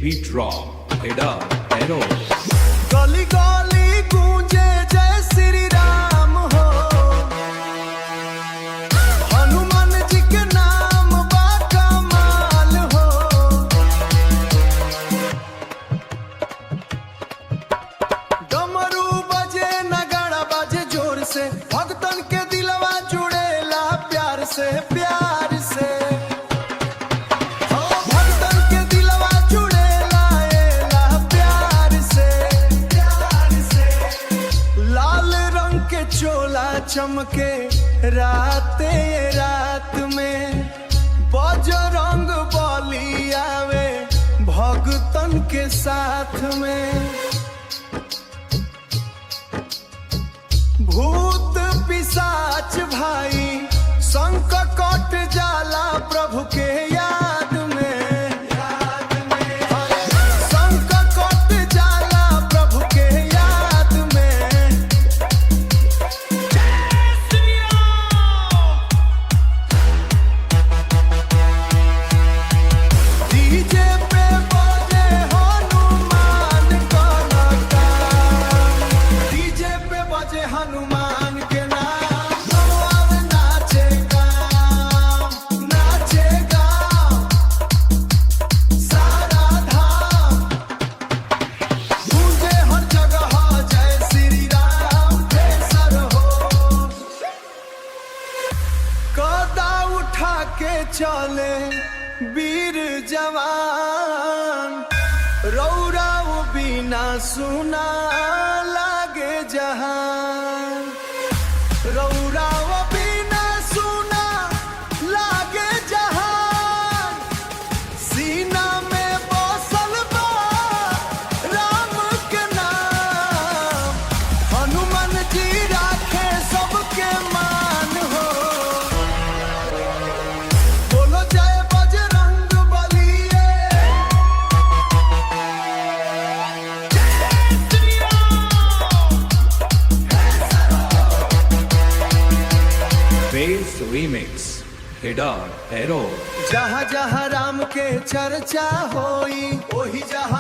beat drop, Header, Arrow. गली गली गूंजे जय श्री राम हो, हनुमान जी के नाम बा कमाल हो। डमरू बजे नगाड़ा बजे जोर से, भक्तन के दिलवा जुड़ेला प्यार से प्यार से। चोला चमके राते रात में, बजरंग बली आवे भगतन के साथ में। भूत पिशाच भाई संकट कट जाला प्रभु के याद में। संकट कट जाला प्रभु के याद में। डीजे पे बजे हनुमान का नाम, डीजे पे बजे हनुमान के नाम। और नाचे गाँव, नाचे गाँव सारा धाम। गूंजे हर जगह जय श्री राम केसर हो। गदा उठा के चले वीर जवान, रौराव बिना सुना लागे जहान। रौराव बिना सुना लागे जहान। सीना में बसल बा राम के नाम, हनुमान जी राखे सबके मान हो। बोलो जय बजरंग बलिए, जय Shri Ram. Bass Remix, Header, Arrow. जहाँ जहाँ राम के चर्चा होई, वही जहाँ